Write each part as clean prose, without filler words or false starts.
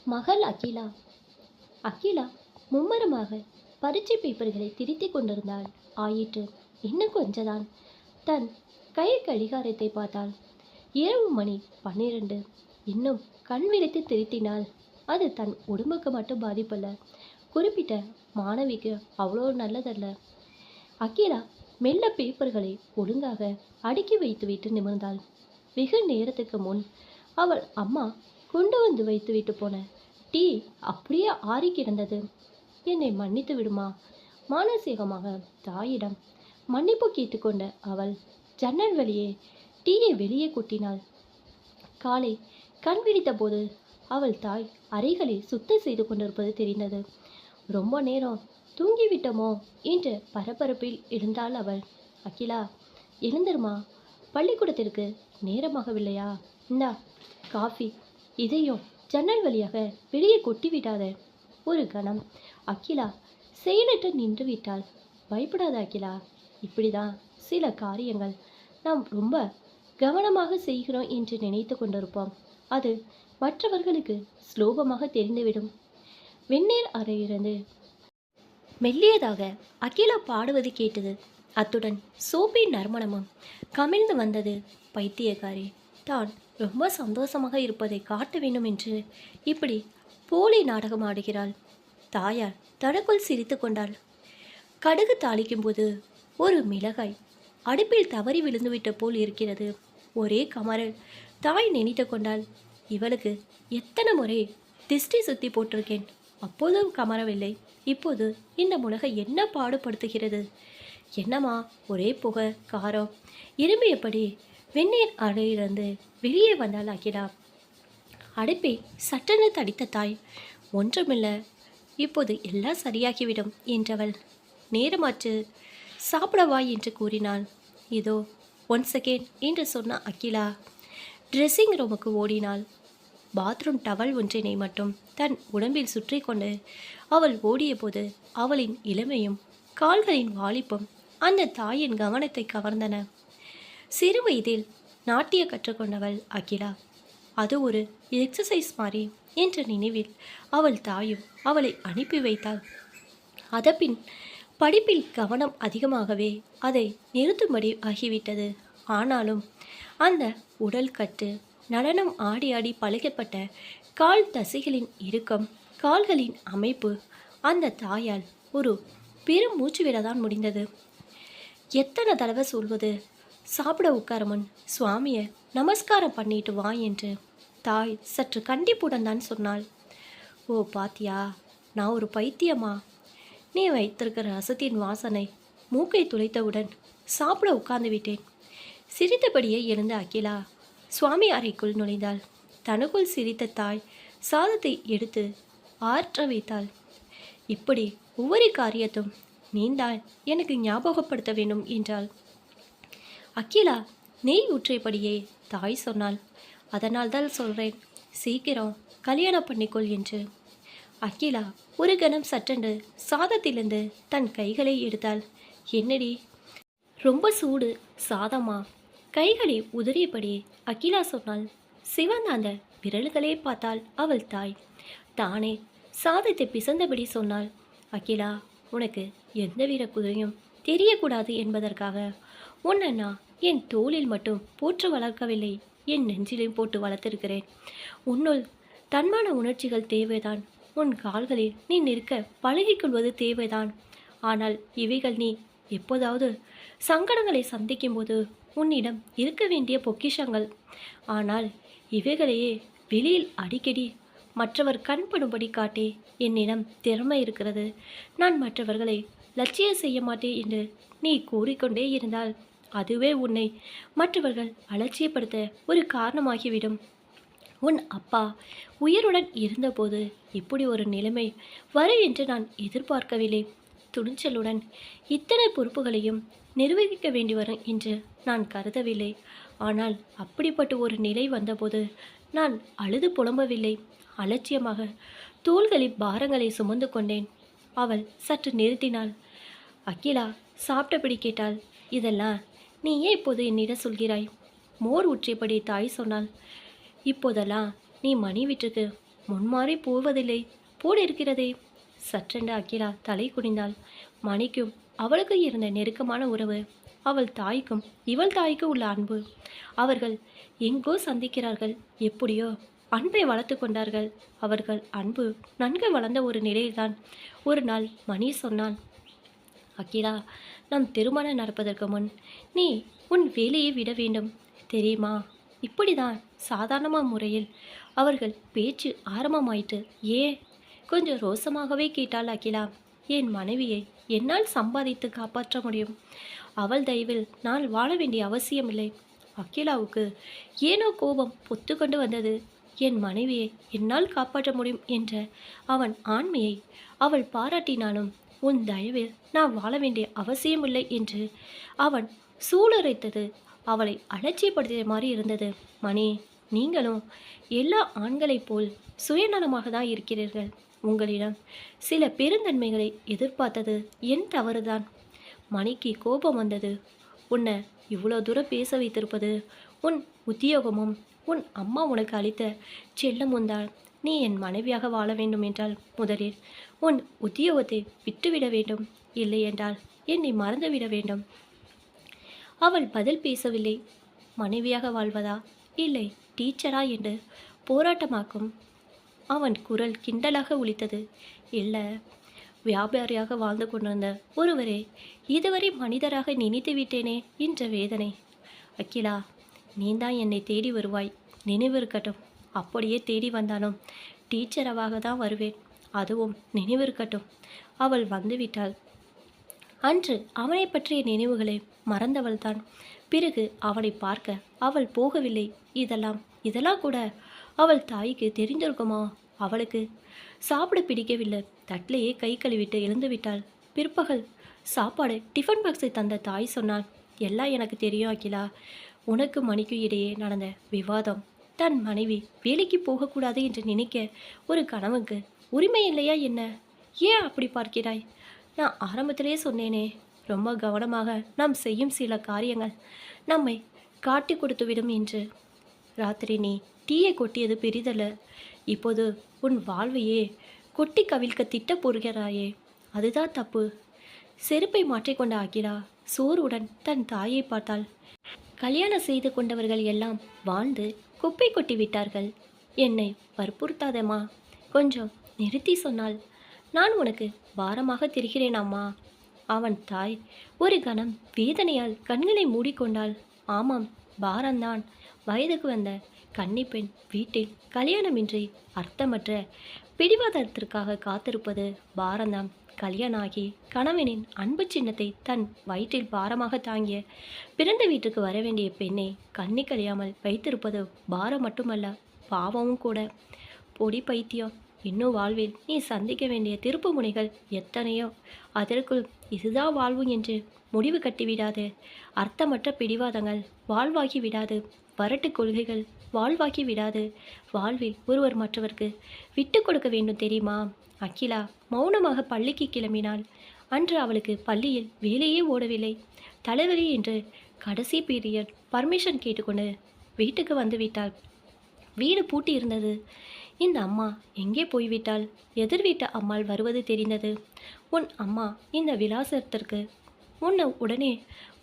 மகள் அகிலா. அகிலா மும்மரமாக பரீட்சை பேப்பர்களை திருத்திக் கொண்டிருந்தாள். ஆயிற்று. இன்னும் கொஞ்சதான். தன் கை கடிகாரத்தை பார்த்தாள். இரவு மணி 12. இன்னும் கண் விழித்து திருத்தினாள். அது தன் உடம்புக்கு மட்டும் பாதிப்பல்ல, குறிப்பிட்ட மாணவிக்கு அவ்வளோ நல்லதல்ல. அகிலா மெல்ல பேப்பர்களை ஒழுங்காக அடுக்கி வைத்துவிட்டு நிமிர்ந்தாள். வெகு நேரத்துக்கு முன் அவள் அம்மா கொண்டு வந்து வைத்துவிட்டு போன டீ அப்படியே ஆறி கிடந்தது. என்னை மன்னித்து விடுமா. மானசீகமாக தாயிடம் மன்னிப்பு கேட்டுக்கொண்ட அவள் ஜன்னல் வழியே டீயை வெளியே கொட்டினாள். காலை கண் விழித்த போது அவள் தாய் அறைகளை சுத்தம் செய்து கொண்டிருப்பது தெரிந்தது. ரொம்ப நேரம் தூங்கிவிட்டோமோ என்ற பரபரப்பில் எழுந்தாள் அவள். அகிலா, எழுந்திருமா, பள்ளிக்கூடத்திற்கு நேரமாகவில்லையா? இந்தா காஃபி. இதையும் ஜன்னல் வழியாக வெளியே கொட்டிவிடாத. ஒரு கணம் அகிலா செயலற்று நின்று விட்டாள். பயப்படாத அகிலா, இப்படிதான் சில காரியங்கள் நாம் ரொம்ப கவனமாக செய்கிறோம் என்று நினைத்து கொண்டிருப்போம். அது மற்றவர்களுக்கு சுலோபமாக தெரிந்துவிடும். வெந்நீர் அறையிலிருந்து மெல்லியதாக அகிலா பாடுவது கேட்டது. அத்துடன் சோப்பின் நறுமணமும் கமிழ்ந்து வந்தது. பைத்தியக்காரி தான் ரொம்ப சந்தோஷமாக இருப்பதை காட்ட வேண்டும் என்று இப்படி போலி நாடகம் ஆடுகிறாள். தாயார் தனக்குள் சிரித்து கொண்டாள். கடுகு தாளிக்கும் போது ஒரு மிளகாய் அடுப்பில் தவறி விழுந்துவிட்ட போல் இருக்கிறது. ஒரே கமரல். தாய் நினைத்து கொண்டாள். இவளுக்கு எத்தனை முறை திஷ்டி சுத்தி போட்டிருக்கேன், அப்போதும் கமரவில்லை. இப்போது இந்த முளகை என்ன பாடுபடுத்துகிறது? என்னம்மா, ஒரே புகை காரம். இரும்பியபடி வெந்நீர் அறையிலிருந்து வெளியே வந்தாள் அகிலா. அடுப்பை சட்டென தடித்த தாய், ஒன்றுமில்லை, இப்போது எல்லாம் சரியாகிவிடும் என்றவள். நேரமாச்சு, சாப்பிடவா என்று கூறினாள். இதோ 1 செகண்ட் என்று சொன்ன அகிலா ட்ரெஸ்ஸிங் ரூமுக்கு ஓடினாள். பாத்ரூம் டவல் ஒன்றினை மட்டும் தன் உடம்பில் சுற்றி கொண்டு அவள் ஓடிய போது அவளின் இளமையும் கால்களின் வாலிப்பும் அந்த தாயின் கவனத்தை கவர்ந்தன. சிறு வயதில் நாட்டிய கற்றுக்கொண்டவள் அகிலா. அது ஒரு எக்ஸசைஸ் மாதிரி என்ற நினைவில் அவள் தாயும் அவளை அனுப்பி வைத்தாள். அதபின் படிப்பில் கவனம் அதிகமாகவே அதை நிறுத்தும்படி ஆகிவிட்டது. ஆனாலும் அந்த உடல் கட்டு, நடனம் ஆடி ஆடி பழகப்பட்ட கால் தசைகளின் இறுக்கம், கால்களின் அமைப்பு அந்த தாயால் ஒரு பெரும் மூச்சு விடதான் முடிந்தது. எத்தனை தடவை சொல்வது, சாப்பிட உட்கார முன் சுவாமியை நமஸ்காரம் பண்ணிட்டு வா என்று. தாய் சற்று கண்டிப்புடன் தான் சொன்னாள். ஓ பாத்தியா, நான் ஒரு பைத்தியமா? நீ வைத்திருக்கிற ரசத்தின் வாசனை மூக்கை துளைத்தவுடன் சாப்பிட உட்கார்ந்து விட்டேன். சிரித்தபடியே எழுந்த அகிலா சுவாமி அறைக்குள் நுழைந்தாள். தனக்குள் சிரித்த தாய் சாதத்தை எடுத்து ஆற்ற வைத்தாள். இப்படி ஒவ்வொரு காரியத்தும் நீந்தான் எனக்கு ஞாபகப்படுத்த வேண்டும் என்றாள். அகிலா நெய் ஊற்றியபடியே தாய் சொன்னாள். அதனால்தான் சொல்கிறேன், சீக்கிரம் கல்யாணம் பண்ணிக்கொள் என்று. அகிலா ஒரு கணம் சற்றென்று சாதத்திலிருந்து தன் கைகளை எடுத்தாள். என்னடி, ரொம்ப சூடு சாதமா? கைகளை உதறியபடி அகிலா சொன்னாள். சிவந்த அந்த விரல்களே பார்த்தாள் அவள் தாய். தானே சாதத்தை பிசைந்தபடி சொன்னாள். அகிலா, உனக்கு எந்தவித குறையும் தெரியக்கூடாது என்பதற்காக உன்னை நான் என் தோளில் மட்டும் போற்று வளர்க்கவில்லை, என் நெஞ்சிலையும் போட்டு வளர்த்திருக்கிறேன். உன்னுள் தன்மான உணர்ச்சிகள் தேவைதான். உன் கால்களில் நீ நிற்க பழகிக்கொள்வது தேவைதான். ஆனால் இவைகள் நீ எப்போதாவது சங்கடங்களை சந்திக்கும்போது உன்னிடம் இருக்க வேண்டிய பொக்கிஷங்கள். ஆனால் இவைகளையே வெளியில் அடிக்கடி மற்றவர் கண்படும்படி காட்டி என்னிடம் திறமை இருக்கிறது, நான் மற்றவர்களை லட்சியம் செய்ய மாட்டேன் என்று நீ கூறிக்கொண்டே இருந்தால் அதுவே உன்னை மற்றவர்கள் அலட்சியப்படுத்த ஒரு காரணமாகிவிடும். உன் அப்பா உயிருடன் இருந்தபோது இப்படி ஒரு நிலைமை வரும் என்று நான் எதிர்பார்க்கவில்லை. துணிச்சலுடன் இத்தனை பொறுப்புகளையும் நிர்வகிக்க வேண்டி வரும் என்று நான் கருதவில்லை. ஆனால் அப்படிப்பட்ட ஒரு நிலை வந்தபோது நான் அழுது புலம்பவில்லை. அலட்சியமாக தோள்களில் பாரங்களை சுமந்து கொண்டேன். அவள் சற்று நிறுத்தினாள். அகிலா சாப்பிட்டபடி கேட்டாள். இதெல்லாம் நீ ஏன் இப்போது என்னிடம் சொல்கிறாய்? மோர் ஊற்றியபடி தாய் சொன்னாள். இப்போதெல்லாம் நீ மணி வீட்டுக்கு முன்மாறி போவதில்லை போல் இருக்கிறதே. சற்றென்று அகிலா தலை குனிந்தாள். மணிக்கும் அவளுக்கு இருந்த நெருக்கமான உறவு, அவள் தாய்க்கும் இவள் தாய்க்கு உள்ள அன்பு, அவர்கள் எங்கோ சந்திக்கிறார்கள். எப்படியோ அன்பை வளர்த்து கொண்டார்கள். அவர்கள் அன்பு நன்கு வளர்ந்த ஒரு நிலையில்தான் ஒரு நாள் மணி சொன்னான், அகிலா, நம் திருமணம் நடப்பதற்கு முன் நீ உன் வேலையை விட வேண்டும் தெரியுமா? இப்படிதான் சாதாரண முறையில் அவர்கள் பேச்சு ஆரம்பமாயிற்று. ஏன்? கொஞ்சம் ரோசமாகவே கேட்டாள் அகிலா. என் மனைவியை என்னால் சம்பாதித்து காப்பாற்ற முடியும். அவள் தயவில் நான் வாழ வேண்டிய அவசியமில்லை. அகிலாவுக்கு ஏனோ கோபம் பொத்துக்கொண்டு வந்தது. என் மனைவியை என்னால் காப்பாற்ற முடியும் என்ற அவன் ஆண்மையை அவள் பாராட்டினாலும் உன் தயவில் நான் வாழ வேண்டிய அவசியமில்லை என்று அவன் சூளுரைத்தது அவளை அலட்சியப்படுத்திய மாதிரி இருந்தது. மணி, நீங்களும் எல்லா ஆண்களைப் போல் சுயநலமாக தான் இருக்கிறீர்கள். உங்களிடம் சில பெருந்தன்மைகளை எதிர்பார்த்தது என் தவறுதான். மணிக்கு கோபம் வந்தது. உன்னை இவ்வளோ தூரம் பேச வைத்திருப்பது உன் உத்தியோகமும் உன் அம்மா உனக்கு அளித்த செல்லமும் தான். நீ என் மனைவியாக வாழ வேண்டும் என்றால் முதலில் உன் உத்தியோகத்தை விட்டுவிட வேண்டும். இல்லை என்றால் என்னை மறந்துவிட வேண்டும். அவள் பதில் பேசவில்லை. மனைவியாக வாழ்வதா இல்லை டீச்சரா என்று போராட்டமாக்கும் அவன் குரல் கிண்டலாக ஒலித்தது. இல்லை, வியாபாரியாக வாழ்ந்து கொண்டிருந்த ஒருவரை இதுவரை மனிதராக நினைத்து விட்டேனே என்ற வேதனை. அகிலா, நீந்தான் என்னை தேடி வருவாய், நினைவிருக்கட்டும். அப்படியே தேடி வந்தாலும் டீச்சராக தான் வருவேன், அதுவும் நினைவிருக்கட்டும். அவள் வந்துவிட்டாள். அன்று அவனை பற்றிய நினைவுகளை மறந்தவள்தான். பிறகு அவனை பார்க்க அவள் போகவில்லை. இதெல்லாம் கூட அவள் தாய்க்கு தெரிந்திருக்குமா? அவளுக்கு சாப்பிட பிடிக்கவில்லை. தட்டிலேயே கை கழுவிட்டு எழுந்து விட்டாள். பிற்பகல் சாப்பாடு டிஃபன் பாக்ஸை தந்த தாய் சொன்னாள், எல்லாம் எனக்கு தெரியும் அகிலா. உனக்கு மணிக்கு இடையே நடந்த விவாதம். தன் மனைவி வேலைக்கு போகக்கூடாது என்று நினைக்க ஒரு கணவனுக்கு உரிமை இல்லையா என்ன? ஏன் அப்படி பார்க்கிறாய்? நான் ஆரம்பத்திலே சொன்னேனே, ரொம்ப கவனமாக நாம் செய்யும் சில காரியங்கள் நம்மை காட்டி கொடுத்துவிடும் என்று. ராத்திரி நீ டீயை கொட்டியது பெரிதல்ல. இப்போது உன் வாழ்வையே கொட்டி கவிழ்க்க திட்ட போகிறாயே, அதுதான் தப்பு. செருப்பை மாற்றிக்கொண்ட அகிலா சோறுடன் தன் தாயை பார்த்தாள். கல்யாணம் செய்து கொண்டவர்கள் எல்லாம் வாழ்ந்து குப்பை கொட்டி விட்டார்கள். என்னை வற்புறுத்தாதம்மா, கொஞ்சம் நிறுத்தி சொன்னாள். நான் உனக்கு பாரமாக தெரிகிறேன் அம்மா. அவன் தாய் ஒரு கணம் வேதனையால் கண்களை மூடிக்கொண்டாள். ஆமாம், பாரந்தான். வயதுக்கு வந்த கன்னிப்பெண் வீட்டில் கல்யாணமின்றி அர்த்தமற்ற பிடிவாதத்திற்காக காத்திருப்பது பாரந்தான். கல்யாணம் ஆகி கணவனின் அன்பு சின்னத்தை தன் வயிற்றில் பாரமாக தாங்கிய பிறந்த வீட்டுக்கு வர வேண்டிய பெண்ணை கண்ணி கழியாமல் வைத்திருப்பது பாரம் மட்டுமல்ல, பாவமும் கூட. பொடி பைத்தியம், இன்னும் வாழ்வில் நீ சந்திக்க வேண்டிய திருப்பு முனைகள் எத்தனையோ. அதற்குள் இதுதான் வாழ்வு என்று முடிவு கட்டிவிடாது. அர்த்தமற்ற பிடிவாதங்கள் வாழ்வாகி விடாது. வரட்டு கொள்கைகள் வாழ்வாக்கி விடாது. வாழ்வில் ஒருவர் மற்றவருக்கு விட்டு கொடுக்க வேண்டும் தெரியுமா? அகிலா மௌனமாக பள்ளிக்கு கிளம்பினாள். அன்று அவளுக்கு பள்ளியில் வேலையே ஓடவில்லை. தலைவலி என்று கடைசி பீரியட் பர்மிஷன் கேட்டுக்கொண்டு வீட்டுக்கு வந்து விட்டாள். வீடு பூட்டி இருந்தது. இந்த அம்மா எங்கே போய்விட்டாள்? எதிர் வீட்டு அம்மாள் வருவது தெரிந்தது. உன் அம்மா இந்த விலாசத்திற்கு உன்னை உடனே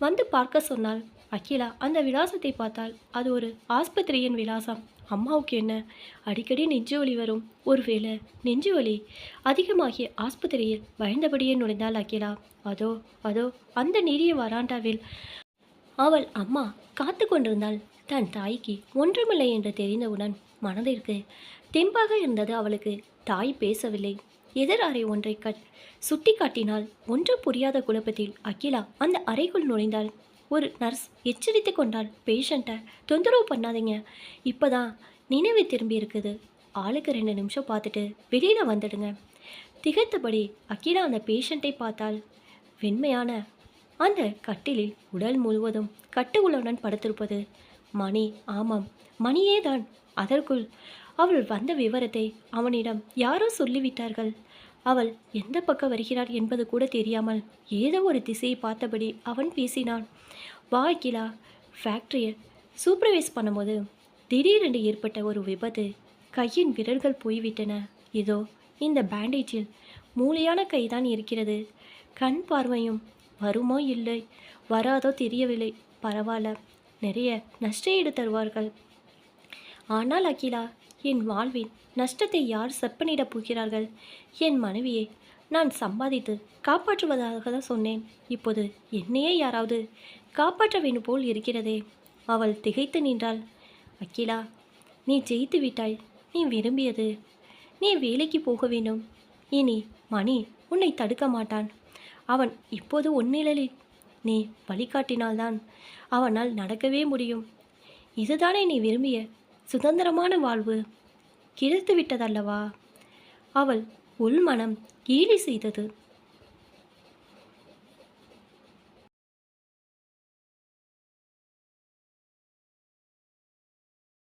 வந்து பார்க்க சொன்னாள். அகிலா அந்த விலாசத்தை பார்த்தால் அது ஒரு ஆஸ்பத்திரியின் விலாசம். அம்மாவுக்கு என்ன, அடிக்கடி நெஞ்சு வலி வரும். ஒருவேளை நெஞ்சு வலி அதிகமாகி ஆஸ்பத்திரியில் பயந்தபடியே நுழைந்தாள் அகிலா. அதோ அந்த நெறிய வராண்டாவில் அவள் அம்மா காத்து கொண்டிருந்தாள். தன் தாய்க்கு ஒன்றுமில்லை என்று தெரிந்தவுடன் மனதிற்கு தெம்பாக இருந்தது அவளுக்கு. தாய் பேசவில்லை. எதிர் அறை ஒன்றை சுட்டி காட்டினாள். ஒன்றும் புரியாத குழப்பத்தில் அகிலா அந்த அறைக்குள் நுழைந்தாள். ஒரு நர்ஸ் எச்சரித்து கொண்டாள், பேஷண்ட்டை தொந்தரவு பண்ணாதீங்க, இப்போதான் நினைவு திரும்பி இருக்குது, ஆளுக்கு 2 நிமிஷம் பார்த்துட்டு வெளியில் வந்துடுங்க. திகைத்தபடி அகிலா அந்த பேஷண்ட்டை பார்த்தாள். வெண்மையான அந்த கட்டிலில் உடல் முழுவதும் கட்டுகளுடன் படுத்திருப்பது மணி. ஆமாம், மணியே தான். அதற்குள் அவள் வந்த விவரத்தை அவனிடம் யாரோ சொல்லிவிட்டார்கள். அவள் எந்த பக்கம் வருகிறாள் என்பது கூட தெரியாமல் ஏதோ ஒரு திசையை பார்த்தபடி அவன் பேசினான். வா அகிலா, ஃபேக்ட்ரியை சூப்பர்வைஸ் பண்ணும்போது திடீரென்று ஏற்பட்ட ஒரு விபத்து கையின் விரல்கள் போய்விட்டன. இதோ இந்த பேண்டேஜில் மூளையான கைதான் இருக்கிறது. கண் பார்வையும் வருமோ இல்லை, வராதோ தெரியவில்லை. பரவாயில்ல, நிறைய நஷ்ட ஈடு தருவார்கள். ஆனால் அகிலா, என் வாழ்வின் நஷ்டத்தை யார் செப்பனிடப் போகிறார்கள்? என் மனைவியை நான் சம்பாதித்து காப்பாற்றுவதாக தான் சொன்னேன். இப்போது என்னையே யாராவது காப்பாற்ற வேண்டும் போல் இருக்கிறதே. அவள் திகைத்து நின்றாள். அகிலா, நீ ஜெயித்து விட்டாய். நீ விரும்பியது. நீ வேலைக்கு போக வேண்டும். இனி மணி உன்னை தடுக்க மாட்டான். அவன் இப்போது உன்னிழலில் நீ வழிகாட்டினால்தான் அவனால் நடக்கவே முடியும். இதுதானே நீ விரும்பிய சுதந்திரமான வாழ்வு. கிடைத்து விட்டதல்லவா? அவள் உள்மனம் கேலி செய்தது.